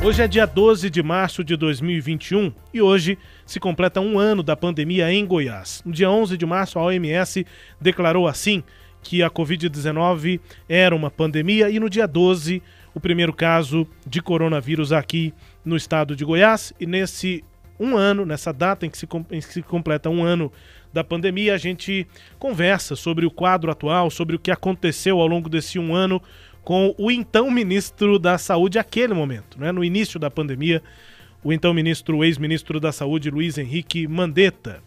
Hoje é dia 12 de março de 2021 e hoje se completa um ano da pandemia em Goiás. No dia 11 de março, a OMS declarou assim que a Covid-19 era uma pandemia e no dia 12, o primeiro caso de coronavírus aqui no estado de Goiás. E nessa data em que se completa um ano da pandemia, a gente conversa sobre o quadro atual, sobre o que aconteceu ao longo desse um ano com o então ministro da Saúde naquele momento, né? No início da pandemia, o então ex-ministro da Saúde, Luiz Henrique Mandetta.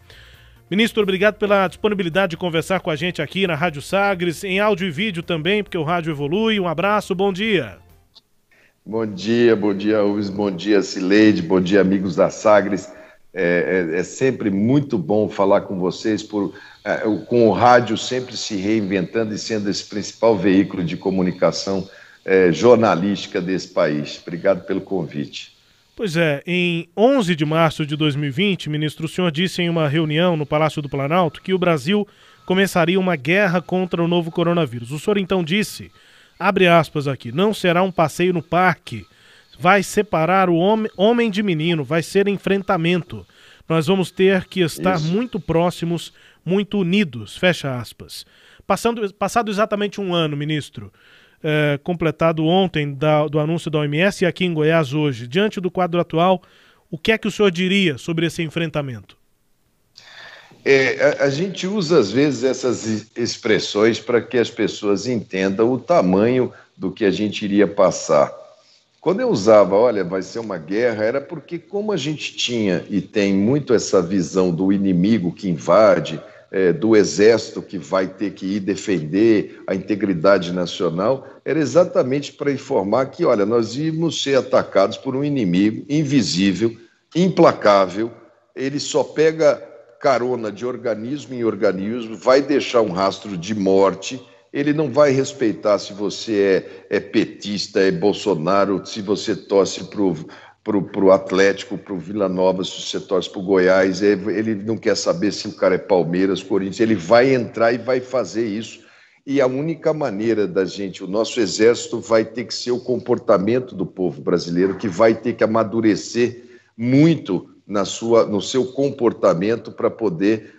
Ministro, obrigado pela disponibilidade de conversar com a gente aqui na Rádio Sagres, em áudio e vídeo também, porque o rádio evolui. Um abraço, bom dia. Bom dia, Uves, bom dia, Cileide, bom dia, amigos da Sagres. É sempre muito bom falar com vocês, com o rádio sempre se reinventando e sendo esse principal veículo de comunicação jornalística desse país. Obrigado pelo convite. Pois é, em 11 de março de 2020, ministro, o senhor disse em uma reunião no Palácio do Planalto que o Brasil começaria uma guerra contra o novo coronavírus. O senhor então disse, abre aspas aqui, não será um passeio no parque, vai separar o homem de menino, vai ser enfrentamento. Nós vamos ter que estar muito próximos, muito unidos, fecha aspas. Passado exatamente um ano, ministro, completado ontem do anúncio da OMS e aqui em Goiás hoje, diante do quadro atual, o que é que o senhor diria sobre esse enfrentamento? A gente usa às vezes essas expressões para que as pessoas entendam o tamanho do que a gente iria passar. Quando eu usava, olha, vai ser uma guerra, era porque como a gente tinha e tem muito essa visão do inimigo que invade, do exército que vai ter que ir defender a integridade nacional, era exatamente para informar que, olha, nós íamos ser atacados por um inimigo invisível, implacável, ele só pega carona de organismo em organismo, vai deixar um rastro de morte. Ele não vai respeitar se você é petista, é Bolsonaro, se você torce para o Atlético, para o Vila Nova, se você torce para o Goiás. Ele não quer saber se o cara é Palmeiras, Corinthians. Ele vai entrar e vai fazer isso. E a única maneira o nosso exército vai ter que ser o comportamento do povo brasileiro, que vai ter que amadurecer muito no seu comportamento para poder,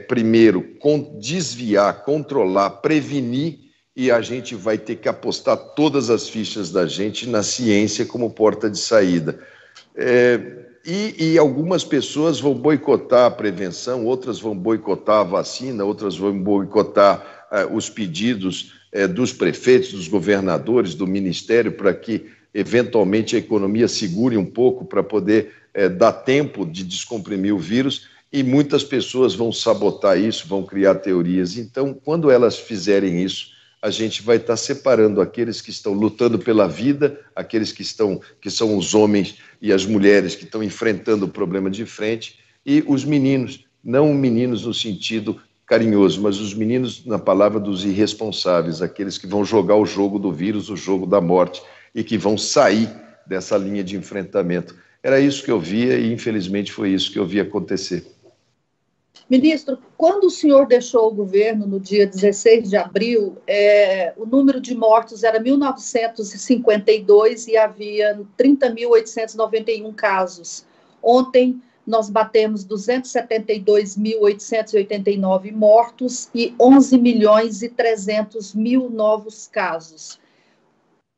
primeiro, desviar, controlar, prevenir, e a gente vai ter que apostar todas as fichas da gente na ciência como porta de saída. E algumas pessoas vão boicotar a prevenção, outras vão boicotar a vacina, outras vão boicotar os pedidos dos prefeitos, dos governadores, do ministério, para que, eventualmente, a economia segure um pouco para poder dar tempo de descomprimir o vírus, e muitas pessoas vão sabotar isso, vão criar teorias. Então, quando elas fizerem isso, a gente vai estar separando aqueles que estão lutando pela vida, aqueles que são os homens e as mulheres que estão enfrentando o problema de frente, e os meninos, não meninos no sentido carinhoso, mas os meninos na palavra dos irresponsáveis, aqueles que vão jogar o jogo do vírus, o jogo da morte, e que vão sair dessa linha de enfrentamento. Era isso que eu via e, infelizmente, foi isso que eu vi acontecer. Ministro, quando o senhor deixou o governo no dia 16 de abril, o número de mortos era 1.952 e havia 30.891 casos. Ontem, nós batemos 272.889 mortos e 11.300.000 novos casos.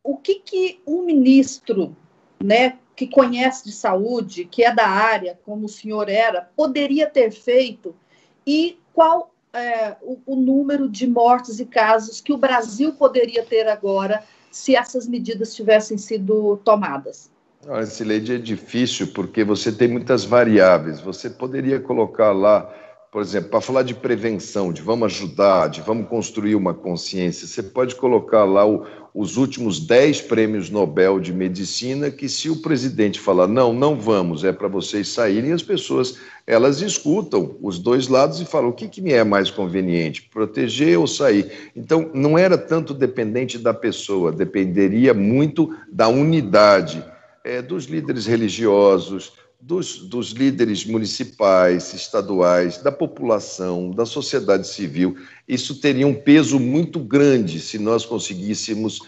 O que um ministro, que conhece de saúde, que é da área, como o senhor era, poderia ter feito, e qual o número de mortes e casos que o Brasil poderia ter agora se essas medidas tivessem sido tomadas? Olha, Cileide, é difícil porque você tem muitas variáveis. Você poderia colocar lá, por exemplo, para falar de prevenção, de vamos ajudar, de vamos construir uma consciência, você pode colocar lá os últimos 10 prêmios Nobel de Medicina, que se o presidente falar, não vamos, é para vocês saírem, as pessoas, elas escutam os dois lados e falam, o que me é mais conveniente, proteger ou sair? Então, não era tanto dependente da pessoa, dependeria muito da unidade, dos líderes religiosos, dos líderes municipais, estaduais, da população, da sociedade civil. Isso teria um peso muito grande se nós conseguíssemos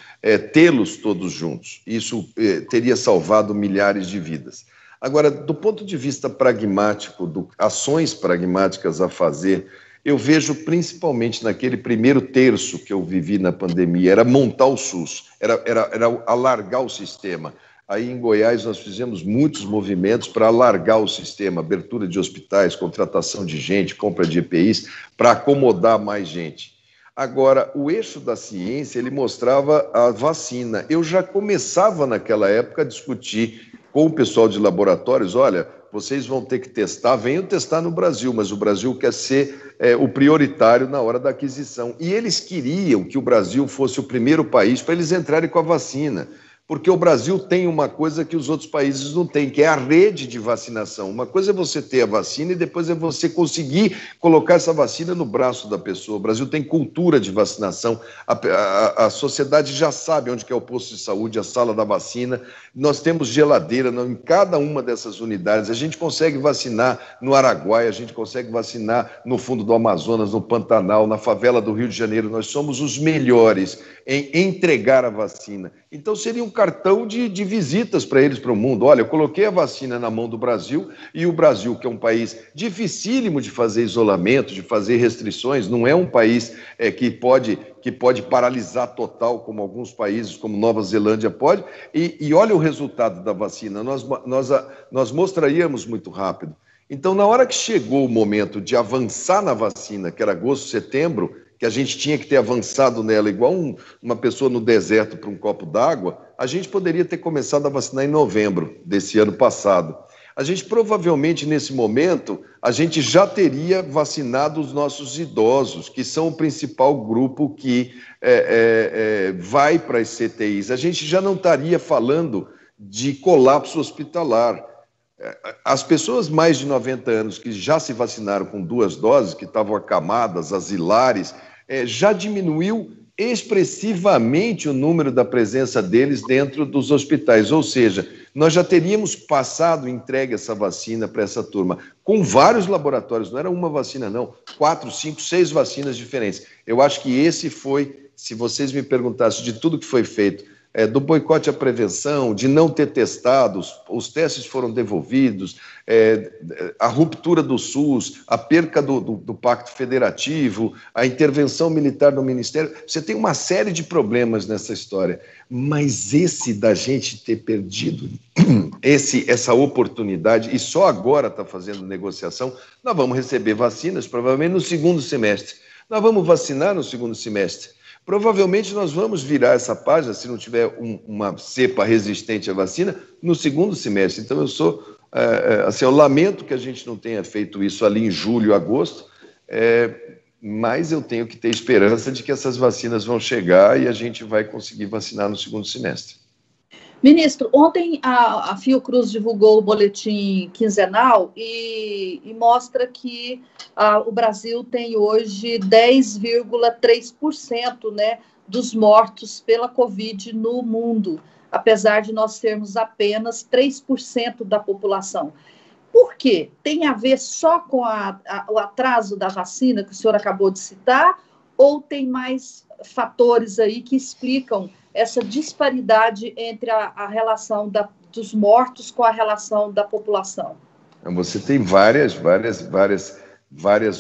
tê-los todos juntos. Isso teria salvado milhares de vidas. Agora, do ponto de vista pragmático, ações pragmáticas a fazer, eu vejo principalmente naquele primeiro terço que eu vivi na pandemia, era montar o SUS, era alargar o sistema. Aí em Goiás nós fizemos muitos movimentos para alargar o sistema, abertura de hospitais, contratação de gente, compra de EPIs, para acomodar mais gente. Agora, o eixo da ciência, ele mostrava a vacina. Eu já começava naquela época a discutir com o pessoal de laboratórios, olha, vocês vão ter que testar, venham testar no Brasil, mas o Brasil quer ser o prioritário na hora da aquisição. E eles queriam que o Brasil fosse o primeiro país para eles entrarem com a vacina, porque o Brasil tem uma coisa que os outros países não têm, que é a rede de vacinação. Uma coisa é você ter a vacina e depois é você conseguir colocar essa vacina no braço da pessoa. O Brasil tem cultura de vacinação, a sociedade já sabe onde que é o posto de saúde, a sala da vacina, nós temos geladeira em cada uma dessas unidades, a gente consegue vacinar no Araguaia, a gente consegue vacinar no fundo do Amazonas, no Pantanal, na favela do Rio de Janeiro, nós somos os melhores em entregar a vacina. Então seria um cartão de visitas para eles, para o mundo. Olha, eu coloquei a vacina na mão do Brasil, e o Brasil, que é um país dificílimo de fazer isolamento, de fazer restrições, não é um país que pode paralisar total, como alguns países, como Nova Zelândia pode, e olha o resultado da vacina, nós mostraríamos muito rápido. Então, na hora que chegou o momento de avançar na vacina, que era agosto, setembro, que a gente tinha que ter avançado nela igual uma pessoa no deserto para um copo d'água, a gente poderia ter começado a vacinar em novembro desse ano passado. A gente provavelmente, nesse momento, a gente já teria vacinado os nossos idosos, que são o principal grupo que vai para as CTIs. A gente já não estaria falando de colapso hospitalar. As pessoas mais de 90 anos que já se vacinaram com 2 doses, que estavam acamadas, asilares, já diminuiu expressivamente o número da presença deles dentro dos hospitais, ou seja, nós já teríamos passado entregue essa vacina para essa turma, com vários laboratórios, não era uma vacina não, 4, 5, 6 vacinas diferentes. Eu acho que esse foi, se vocês me perguntassem de tudo que foi feito, do boicote à prevenção, de não ter testado, os testes foram devolvidos, a ruptura do SUS, a perca do Pacto Federativo, a intervenção militar no Ministério, você tem uma série de problemas nessa história, mas esse da gente ter perdido essa oportunidade e só agora está fazendo negociação, nós vamos receber vacinas provavelmente no segundo semestre, nós vamos vacinar no segundo semestre. Provavelmente nós vamos virar essa página, se não tiver uma cepa resistente à vacina, no segundo semestre. Então, eu lamento que a gente não tenha feito isso ali em julho, agosto, mas eu tenho que ter esperança de que essas vacinas vão chegar e a gente vai conseguir vacinar no segundo semestre. Ministro, ontem a Fiocruz divulgou o boletim quinzenal e mostra que o Brasil tem hoje 10,3%, né, dos mortos pela Covid no mundo, apesar de nós termos apenas 3% da população. Por quê? Tem a ver só com o atraso da vacina que o senhor acabou de citar, ou tem mais fatores aí que explicam essa disparidade entre a relação dos mortos com a relação da população? Você tem várias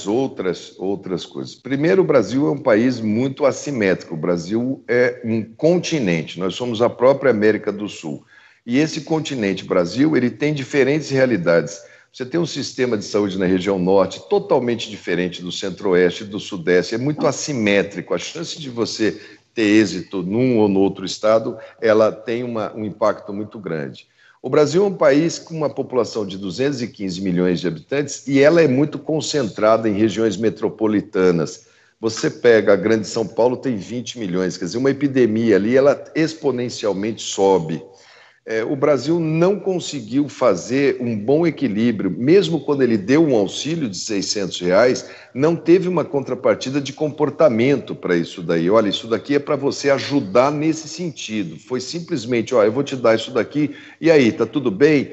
outras coisas. Primeiro, o Brasil é um país muito assimétrico. O Brasil é um continente. Nós somos a própria América do Sul. E esse continente Brasil, ele tem diferentes realidades. Você tem um sistema de saúde na região norte totalmente diferente do centro-oeste e do sudeste. É muito assimétrico. A chance de você ter êxito num ou no outro estado, ela tem um impacto muito grande. O Brasil é um país com uma população de 215 milhões de habitantes e ela é muito concentrada em regiões metropolitanas. Você pega a Grande São Paulo, tem 20 milhões, quer dizer, uma epidemia ali, ela exponencialmente sobe. o Brasil não conseguiu fazer um bom equilíbrio. Mesmo quando ele deu um auxílio de R$ 600, não teve uma contrapartida de comportamento para isso daí. Olha, isso daqui é para você ajudar nesse sentido. Foi simplesmente, ó, eu vou te dar isso daqui, e aí, tá tudo bem?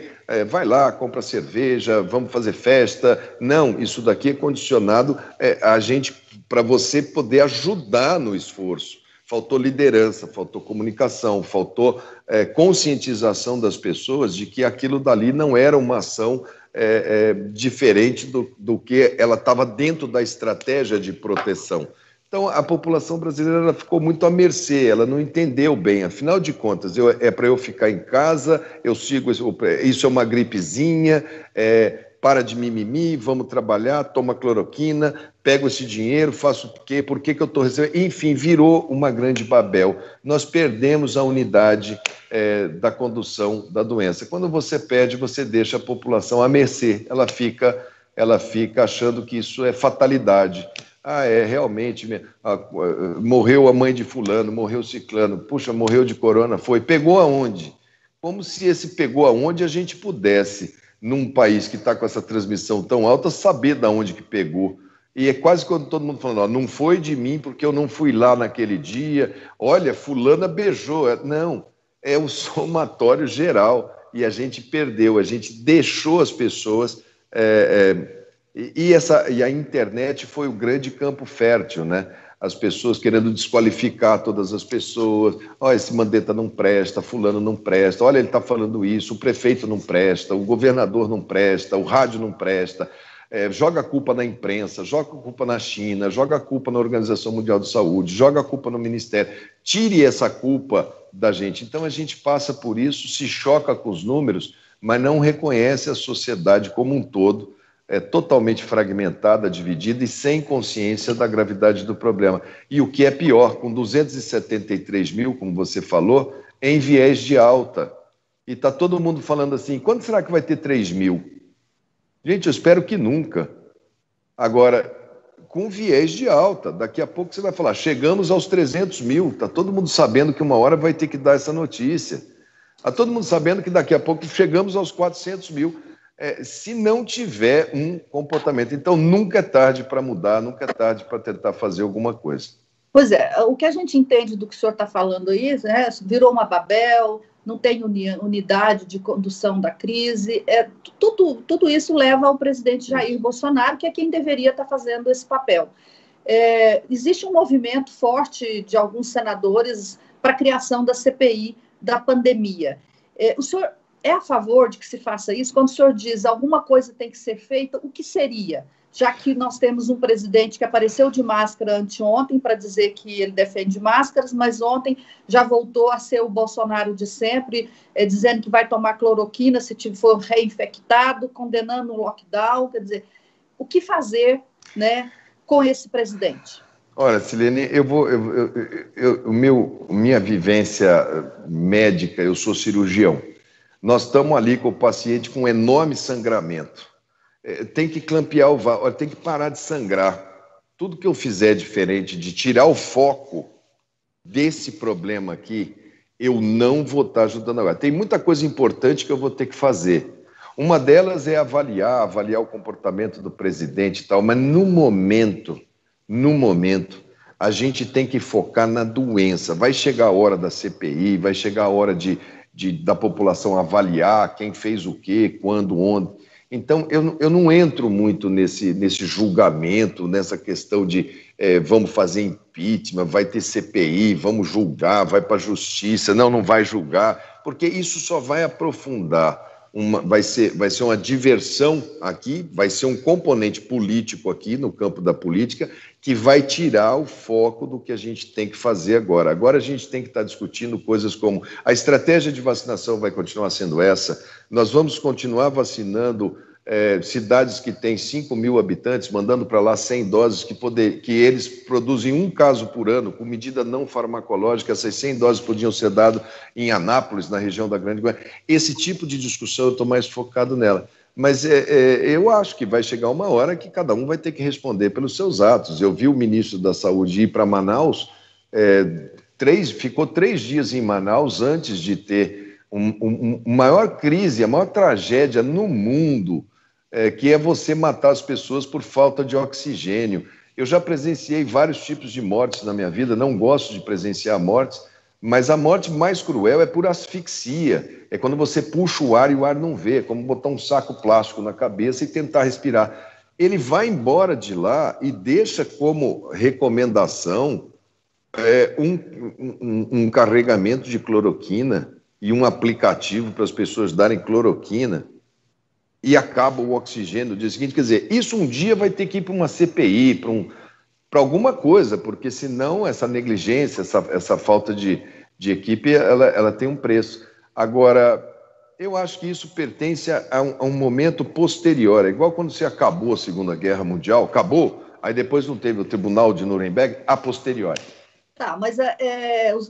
Vai lá, compra cerveja, vamos fazer festa. Não, isso daqui é condicionado a gente para você poder ajudar no esforço. Faltou liderança, faltou comunicação, faltou conscientização das pessoas de que aquilo dali não era uma ação diferente do que ela estava dentro da estratégia de proteção. Então, a população brasileira ela ficou muito à mercê, ela não entendeu bem. Afinal de contas, é para eu ficar em casa, eu sigo, isso é uma gripezinha, para de mimimi, vamos trabalhar, toma cloroquina, pego esse dinheiro, faço o quê? Por que eu estou recebendo? Enfim, virou uma grande Babel. Nós perdemos a unidade da condução da doença. Quando você perde, você deixa a população à mercê. Ela fica achando que isso é fatalidade. Realmente, morreu a mãe de fulano, morreu ciclano, puxa, morreu de corona, pegou aonde? Como se esse pegou aonde a gente pudesse, num país que está com essa transmissão tão alta, saber de onde que pegou. E é quase quando todo mundo falando, não foi de mim porque eu não fui lá naquele dia, olha, fulana beijou. Não, é o somatório geral, e a gente perdeu, a gente deixou as pessoas... E a internet foi o grande campo fértil, né? As pessoas querendo desqualificar todas as pessoas. Olha, esse Mandetta não presta, fulano não presta, olha, ele está falando isso, o prefeito não presta, o governador não presta, o rádio não presta. Joga a culpa na imprensa, joga a culpa na China, joga a culpa na Organização Mundial de Saúde, joga a culpa no Ministério. Tire essa culpa da gente. Então a gente passa por isso, se choca com os números, mas não reconhece a sociedade como um todo, totalmente fragmentada, dividida e sem consciência da gravidade do problema. E o que é pior, com 273 mil, como você falou, em viés de alta. E está todo mundo falando assim, quando será que vai ter 3 mil? Gente, eu espero que nunca. Agora, com viés de alta, daqui a pouco você vai falar, chegamos aos 300 mil, está todo mundo sabendo que uma hora vai ter que dar essa notícia. Está todo mundo sabendo que daqui a pouco chegamos aos 400 mil. Se não tiver um comportamento. Então, nunca é tarde para mudar, nunca é tarde para tentar fazer alguma coisa. Pois é, o que a gente entende do que o senhor está falando aí, né, virou uma Babel, não tem unidade de condução da crise, tudo isso leva ao presidente Jair Bolsonaro, que é quem deveria estar fazendo esse papel. Existe um movimento forte de alguns senadores para a criação da CPI da pandemia. O senhor é a favor de que se faça isso? Quando o senhor diz alguma coisa tem que ser feita, o que seria? Já que nós temos um presidente que apareceu de máscara anteontem para dizer que ele defende máscaras, mas ontem já voltou a ser o Bolsonaro de sempre, dizendo que vai tomar cloroquina se for reinfectado, condenando o lockdown. Quer dizer, o que fazer, né, com esse presidente? Olha, Silene, minha vivência médica, eu sou cirurgião. Nós estamos ali com o paciente com enorme sangramento. Tem que clampear o vaso, tem que parar de sangrar. Tudo que eu fizer diferente de tirar o foco desse problema aqui, eu não vou estar ajudando agora. Tem muita coisa importante que eu vou ter que fazer. Uma delas é avaliar o comportamento do presidente e tal, mas no momento, a gente tem que focar na doença. Vai chegar a hora da CPI, vai chegar a hora da população avaliar quem fez o quê, quando, onde. Então, eu não entro muito nesse julgamento, nessa questão de vamos fazer impeachment, vai ter CPI, vamos julgar, vai para a justiça, não vai julgar, porque isso só vai aprofundar, vai ser uma diversão aqui, vai ser um componente político aqui no campo da política que vai tirar o foco do que a gente tem que fazer agora. Agora a gente tem que estar discutindo coisas como a estratégia de vacinação vai continuar sendo essa, nós vamos continuar vacinando cidades que têm 5 mil habitantes, mandando para lá 100 doses, que eles produzem um caso por ano, com medida não farmacológica, essas 100 doses podiam ser dadas em Anápolis, na região da Grande Goiânia. Esse tipo de discussão eu estou mais focado nela. Mas eu acho que vai chegar uma hora que cada um vai ter que responder pelos seus atos. Eu vi o ministro da Saúde ir para Manaus, ficou 3 dias em Manaus antes de ter maior crise, a maior tragédia no mundo, que é você matar as pessoas por falta de oxigênio. Eu já presenciei vários tipos de mortes na minha vida, não gosto de presenciar mortes, mas a morte mais cruel é por asfixia. É quando você puxa o ar e o ar não vê, é como botar um saco plástico na cabeça e tentar respirar. Ele vai embora de lá e deixa como recomendação um carregamento de cloroquina e um aplicativo para as pessoas darem cloroquina e acaba o oxigênio no dia seguinte. Quer dizer, isso um dia vai ter que ir para uma CPI, para alguma coisa, porque senão essa negligência, essa falta de equipe, ela tem um preço. Agora, eu acho que isso pertence a um momento posterior. É igual quando se acabou a Segunda Guerra Mundial, acabou, aí depois não teve o Tribunal de Nuremberg, a posteriori. Tá, mas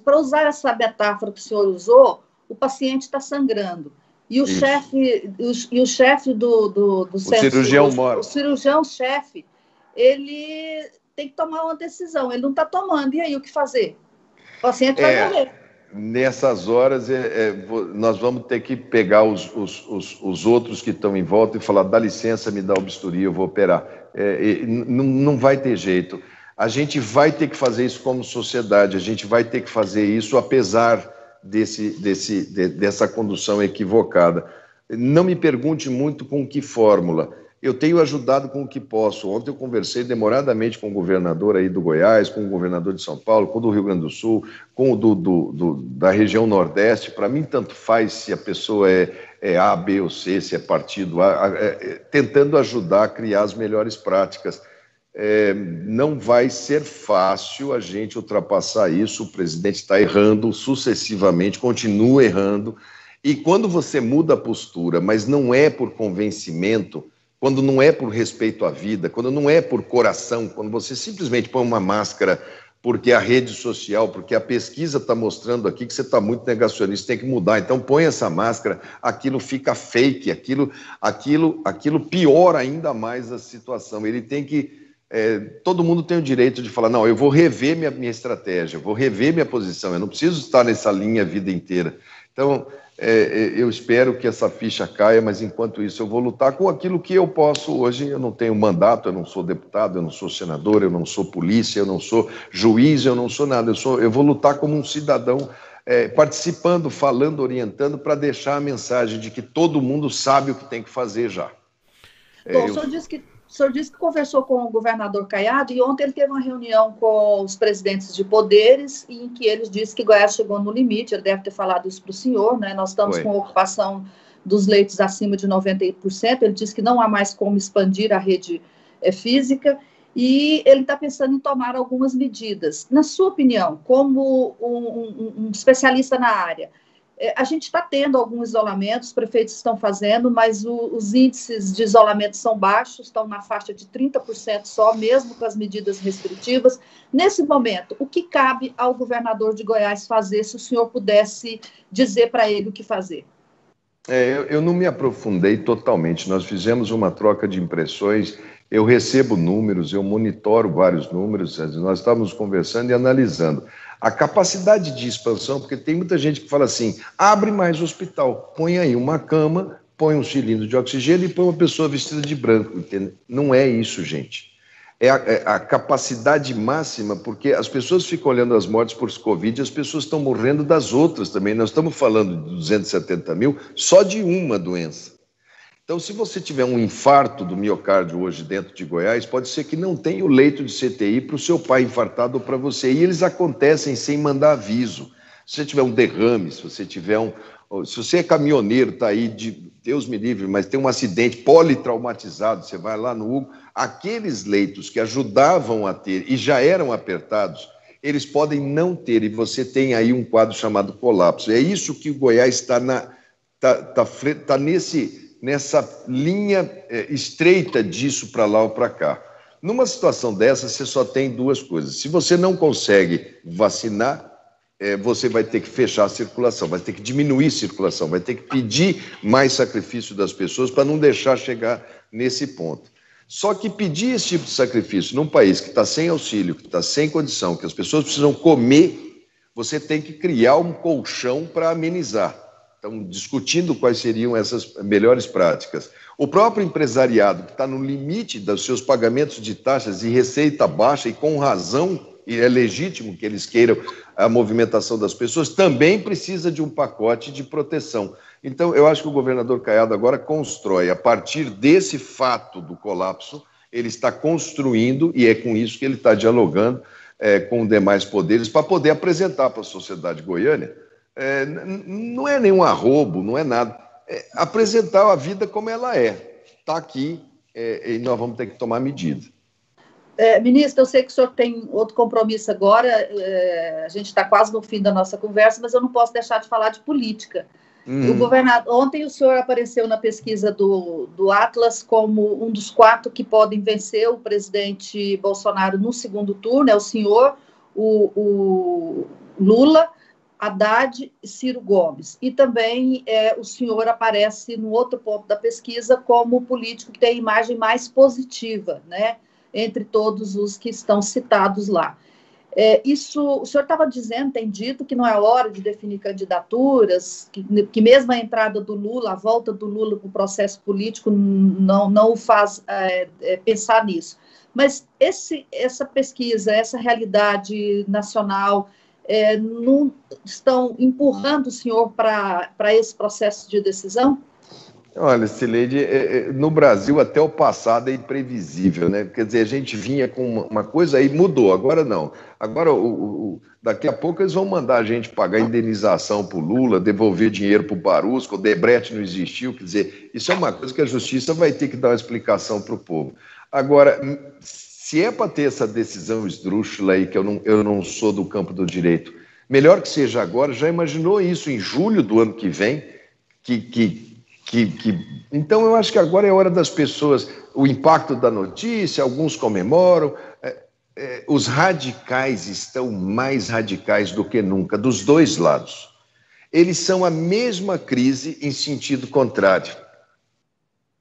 para usar essa metáfora que o senhor usou, o paciente está sangrando. E o chefe do centro, cirurgião mora. O cirurgião-chefe, ele tem que tomar uma decisão, ele não está tomando. E aí, o que fazer? O paciente vai morrer. Nessas horas, nós vamos ter que pegar os outros que estão em volta e falar, dá licença, me dá o bisturi, eu vou operar. Não vai ter jeito. A gente vai ter que fazer isso como sociedade, a gente vai ter que fazer isso apesar dessa condução equivocada. Não me pergunte muito com que fórmula. Eu tenho ajudado com o que posso. Ontem eu conversei demoradamente com o governador aí do Goiás, com o governador de São Paulo, com o do Rio Grande do Sul, com o da região Nordeste. Para mim, tanto faz se a pessoa é A, B ou C, se é partido A, tentando ajudar a criar as melhores práticas. Não vai ser fácil a gente ultrapassar isso. O presidente está errando sucessivamente, continua errando. E quando você muda a postura, mas não é por convencimento, quando não é por respeito à vida, quando não é por coração, quando você simplesmente põe uma máscara porque a rede social, porque a pesquisa está mostrando aqui que você está muito negacionista, tem que mudar, então põe essa máscara, aquilo fica fake, aquilo piora ainda mais a situação. Ele tem que... todo mundo tem o direito de falar, não, eu vou rever minha estratégia, eu vou rever minha posição, eu não preciso estar nessa linha a vida inteira. Então... eu espero que essa ficha caia, mas enquanto isso eu vou lutar com aquilo que eu posso hoje. Eu não tenho mandato, eu não sou deputado, eu não sou senador, eu não sou polícia, eu não sou juiz, eu não sou nada. Eu vou lutar como um cidadão, participando, falando, orientando, para deixar a mensagem de que todo mundo sabe o que tem que fazer já. Bom, o senhor disse que conversou com o governador Caiado e ontem ele teve uma reunião com os presidentes de poderes em que ele disse que Goiás chegou no limite. Ele deve ter falado isso para o senhor, né? Nós estamos com a ocupação dos leitos acima de 98%. Ele disse que não há mais como expandir a rede física e ele está pensando em tomar algumas medidas. Na sua opinião, como um especialista na área, a gente está tendo algum isolamento, os prefeitos estão fazendo, mas os índices de isolamento são baixos, estão na faixa de 30% só, mesmo com as medidas restritivas. Nesse momento, o que cabe ao governador de Goiás fazer, se o senhor pudesse dizer para ele o que fazer? Eu não me aprofundei totalmente, nós fizemos uma troca de impressões, eu recebo números, eu monitoro vários números, nós estávamos conversando e analisando. A capacidade de expansão, porque tem muita gente que fala assim, abre mais hospital, põe aí uma cama, põe um cilindro de oxigênio e põe uma pessoa vestida de branco, entende? Não é isso, gente. É a capacidade máxima, porque as pessoas ficam olhando as mortes por Covid e as pessoas estão morrendo das outras também. Nós estamos falando de 270 mil só de uma doença. Então, se você tiver um infarto do miocárdio hoje dentro de Goiás, pode ser que não tenha o leito de CTI para o seu pai infartado ou para você. E eles acontecem sem mandar aviso. Se você tiver um derrame, se você é caminhoneiro, está aí, Deus me livre, mas tem um acidente politraumatizado, você vai lá no Hugo, aqueles leitos que ajudavam a ter e já eram apertados, eles podem não ter, e você tem aí um quadro chamado colapso. É isso que o Goiás está nessa linha estreita disso para lá ou para cá. Numa situação dessa, você só tem duas coisas. Se você não consegue vacinar, você vai ter que fechar a circulação, vai ter que diminuir a circulação, vai ter que pedir mais sacrifício das pessoas para não deixar chegar nesse ponto. Só que pedir esse tipo de sacrifício num país que está sem auxílio, que está sem condição, que as pessoas precisam comer, você tem que criar um colchão para amenizar. estão discutindo quais seriam essas melhores práticas. O próprio empresariado, que está no limite dos seus pagamentos de taxas e receita baixa, e com razão, e é legítimo que eles queiram a movimentação das pessoas, também precisa de um pacote de proteção. Então, eu acho que o governador Caiado agora constrói, a partir desse fato do colapso, ele está construindo, e é com isso que ele está dialogando com demais poderes, para poder apresentar para a sociedade goiana. Não é nenhum arrobo, não é nada. Apresentar a vida como ela é. Está aqui e nós vamos ter que tomar medida. Ministro, eu sei que o senhor tem outro compromisso agora, a gente está quase no fim da nossa conversa, mas eu não posso deixar de falar de política. O governador, ontem o senhor apareceu na pesquisa do Atlas como um dos 4 que podem vencer o presidente Bolsonaro no segundo turno, o senhor, o Lula, Haddad e Ciro Gomes. E também o senhor aparece no outro ponto da pesquisa como o político que tem a imagem mais positiva, né, entre todos os que estão citados lá. O senhor estava dizendo, tem dito, que não é hora de definir candidaturas, que mesmo a entrada do Lula, a volta do Lula para o processo político não o faz pensar nisso. Mas essa pesquisa, essa realidade nacional, não estão empurrando o senhor para esse processo de decisão? Olha, Cileide, no Brasil até o passado é imprevisível, né? Quer dizer, a gente vinha com uma coisa e mudou, agora não. Agora, daqui a pouco eles vão mandar a gente pagar indenização para o Lula, devolver dinheiro para o Barusco, o Debrecht não existiu, quer dizer, isso é uma coisa que a justiça vai ter que dar uma explicação para o povo. Agora, se é para ter essa decisão esdrúxula aí, que eu não sou do campo do direito, melhor que seja agora. Já imaginou isso em julho do ano que vem? Então, eu acho que agora é hora das pessoas, o impacto da notícia, alguns comemoram, os radicais estão mais radicais do que nunca, dos dois lados. Eles são a mesma crise em sentido contrário.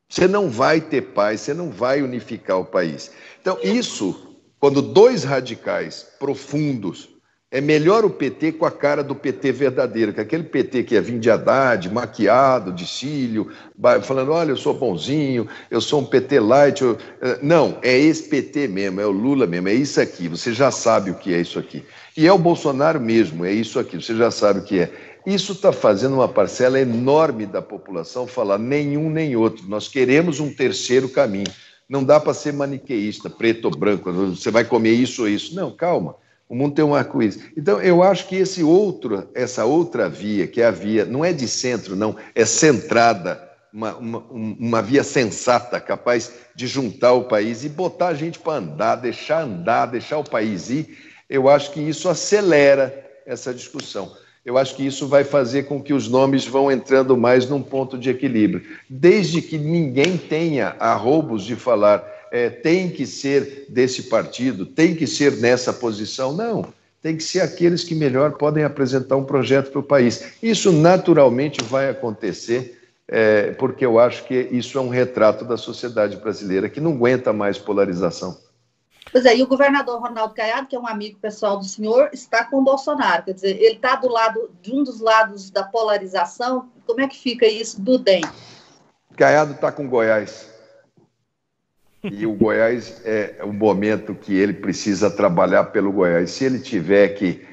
Você não vai ter paz, você não vai unificar o país. Então, isso, quando dois radicais profundos, é melhor o PT com a cara do PT verdadeiro, que aquele PT que é vindo de Haddad, maquiado, de cílio, falando, olha, eu sou bonzinho, eu sou um PT light. Não, é esse PT mesmo, é o Lula mesmo, é isso aqui, você já sabe o que é isso aqui. E é o Bolsonaro mesmo, é isso aqui, você já sabe o que é. Isso está fazendo uma parcela enorme da população falar nenhum nem outro. Nós queremos um terceiro caminho. Não dá para ser maniqueísta, preto ou branco, você vai comer isso ou isso. Não, calma. O mundo tem um arco-íris. Então, eu acho que essa outra via, que é a via, não é de centro, não, é centrada, uma via sensata, capaz de juntar o país e botar a gente para andar, deixar o país ir, eu acho que isso acelera essa discussão. Eu acho que isso vai fazer com que os nomes vão entrando mais num ponto de equilíbrio. Desde que ninguém tenha arroubos de falar tem que ser desse partido, tem que ser nessa posição. Não, tem que ser aqueles que melhor podem apresentar um projeto para o país. Isso naturalmente vai acontecer, porque eu acho que isso é um retrato da sociedade brasileira, que não aguenta mais polarização. Pois é, e o governador Ronaldo Caiado, que é um amigo pessoal do senhor, está com o Bolsonaro. Quer dizer, ele está de um dos lados da polarização. Como é que fica isso do DEM? Caiado está com Goiás. E o Goiás é o momento que ele precisa trabalhar pelo Goiás. Se ele tiver que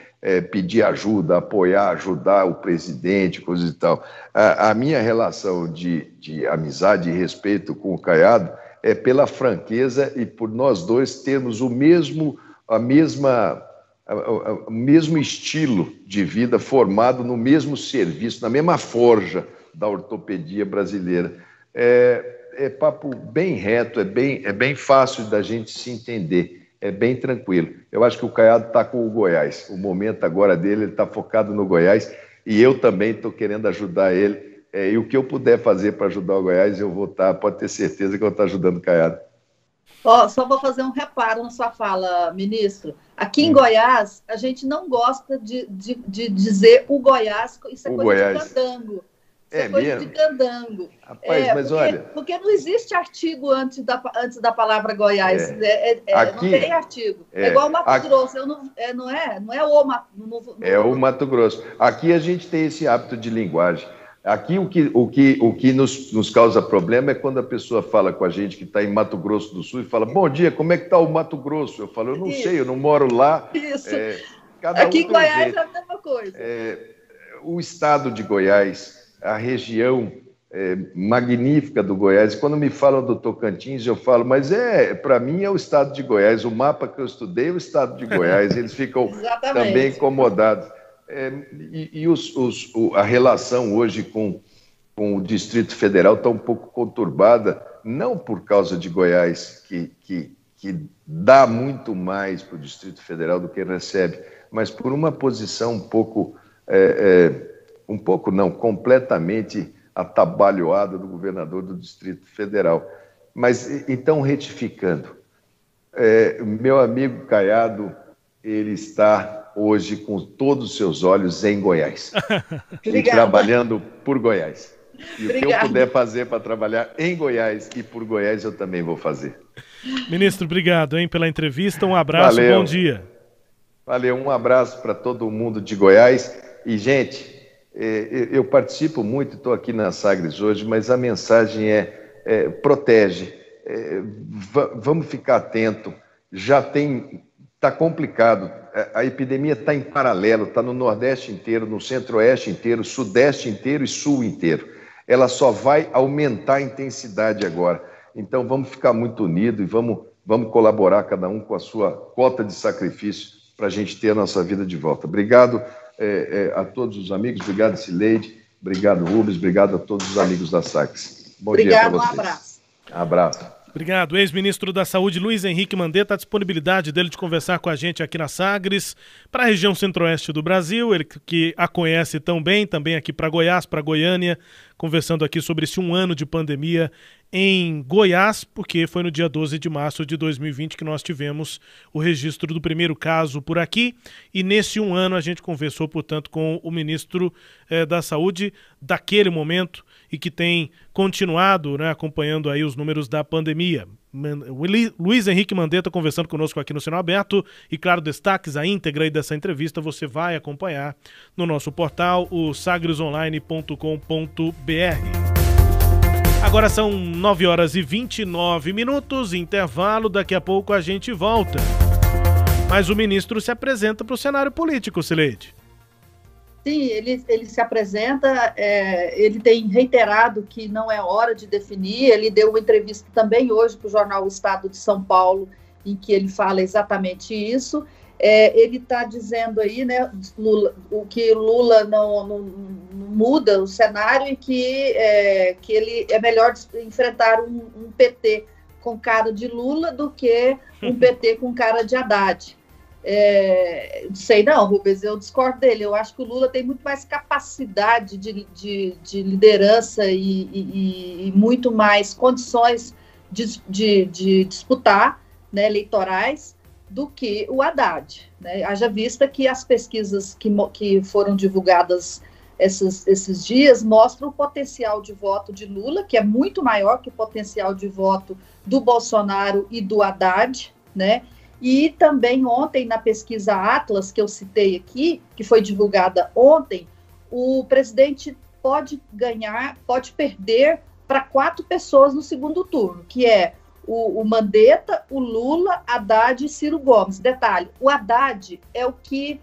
pedir ajuda, apoiar, ajudar o presidente, coisa e tal. A minha relação de amizade e respeito com o Caiado é pela franqueza e por nós dois termos o mesmo estilo de vida formado no mesmo serviço, na mesma forja da ortopedia brasileira. É papo bem reto, é bem fácil da gente se entender, é bem tranquilo. Eu acho que o Caiado está com o Goiás, o momento agora dele, ele está focado no Goiás, e eu também estou querendo ajudar ele, e o que eu puder fazer para ajudar o Goiás, eu vou estar, pode ter certeza que eu vou estar ajudando o Caiado. Só vou fazer um reparo na sua fala, ministro. Aqui em Goiás, a gente não gosta de dizer o Goiás, isso é coisa Goiás. De candango. Coisa de candango. Rapaz, olha... Porque não existe artigo antes da palavra Goiás. Aqui, não tem artigo. É igual o Mato Grosso. Não é o Mato Grosso. É o Mato Grosso. Aqui a gente tem esse hábito de linguagem. Aqui o que nos causa problema é quando a pessoa fala com a gente que está em Mato Grosso do Sul e fala: bom dia, como é que está o Mato Grosso? Eu falo: eu não sei, eu não moro lá. Isso. Aqui em Goiás é a mesma coisa. O estado de Goiás, a região magnífica do Goiás, quando me falam do Tocantins, eu falo: mas para mim é o estado de Goiás, o mapa que eu estudei é o estado de Goiás, eles ficam também incomodados. A relação hoje com o Distrito Federal está um pouco conturbada, não por causa de Goiás, que dá muito mais para o Distrito Federal do que recebe, mas por uma posição completamente atabalhoada do governador do Distrito Federal. Mas, então, retificando, meu amigo Caiado, ele está hoje com todos os seus olhos em Goiás e trabalhando por Goiás. E o que eu puder fazer para trabalhar em Goiás e por Goiás, eu também vou fazer. Ministro, obrigado, pela entrevista. Um abraço, valeu. Bom dia. Valeu, um abraço para todo mundo de Goiás. E, gente, eu participo muito, estou aqui na Sagres hoje, mas a mensagem protege. Vamos ficar atento. Está complicado. A epidemia está em paralelo, está no Nordeste inteiro, no Centro-Oeste inteiro, Sudeste inteiro e Sul inteiro. Ela só vai aumentar a intensidade agora. Então, vamos ficar muito unidos e vamos colaborar, cada um com a sua cota de sacrifício, para a gente ter a nossa vida de volta. Obrigado a todos os amigos, obrigado, Cileide, obrigado, Rubens, obrigado a todos os amigos da Sagres. Bom dia para vocês. Um abraço. Abraço. Obrigado. Ex-ministro da Saúde, Luiz Henrique Mandetta, a disponibilidade dele de conversar com a gente aqui na Sagres, para a região centro-oeste do Brasil, ele que a conhece tão bem, também aqui para Goiás, para Goiânia, conversando aqui sobre esse 1 ano de pandemia em Goiás, porque foi no dia 12 de março de 2020 que nós tivemos o registro do primeiro caso por aqui, e nesse 1 ano a gente conversou, portanto, com o ministro da Saúde daquele momento e que tem continuado, acompanhando aí os números da pandemia. Luiz Henrique Mandetta conversando conosco aqui no Sinal Aberto, e claro, destaques, a íntegra aí dessa entrevista você vai acompanhar no nosso portal, o sagresonline.com.br. Agora são 9h29, intervalo, daqui a pouco a gente volta. Mas o ministro se apresenta para o cenário político, Cileide. Sim, ele se apresenta, ele tem reiterado que não é hora de definir, ele deu uma entrevista também hoje para o jornal O Estado de São Paulo, em que ele fala exatamente isso. Ele está dizendo aí, que Lula não muda o cenário e que ele é melhor enfrentar um PT com cara de Lula do que um PT com cara de Haddad. Sei não, Rubens, eu discordo dele. Eu acho que o Lula tem muito mais capacidade de liderança e muito mais condições de disputar, eleitorais, do que o Haddad. Haja vista que as pesquisas que foram divulgadas esses dias mostram o potencial de voto de Lula, que é muito maior que o potencial de voto do Bolsonaro e do Haddad, E também ontem, na pesquisa Atlas, que eu citei aqui, que foi divulgada ontem, o presidente pode perder para 4 pessoas no segundo turno, que é o Mandetta, o Lula, Haddad e Ciro Gomes. Detalhe, o Haddad é o que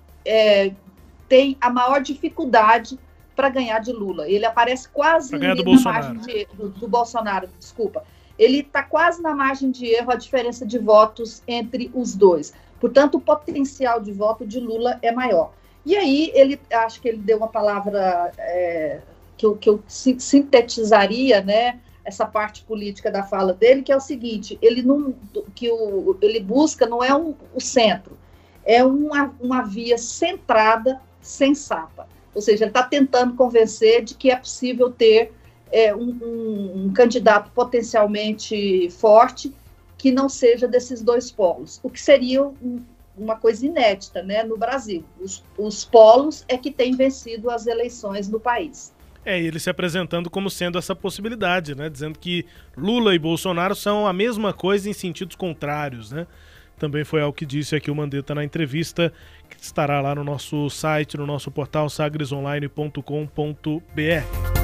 tem a maior dificuldade para ganhar de Lula. Ele aparece quase na margem do Bolsonaro, desculpa. Ele está quase na margem de erro, a diferença de votos entre os dois. Portanto, o potencial de voto de Lula é maior. E aí, acho que ele deu uma palavra que eu sintetizaria, essa parte política da fala dele, que é o seguinte: ele busca não é o centro, é uma via centrada, sensata. Ou seja, ele está tentando convencer de que é possível ter um candidato potencialmente forte que não seja desses dois polos, o que seria uma coisa inédita, no Brasil. Os polos é que têm vencido as eleições no país. Ele se apresentando como sendo essa possibilidade, dizendo que Lula e Bolsonaro são a mesma coisa em sentidos contrários, Também foi algo que disse aqui o Mandetta na entrevista, que estará lá no nosso site, no nosso portal sagresonline.com.br.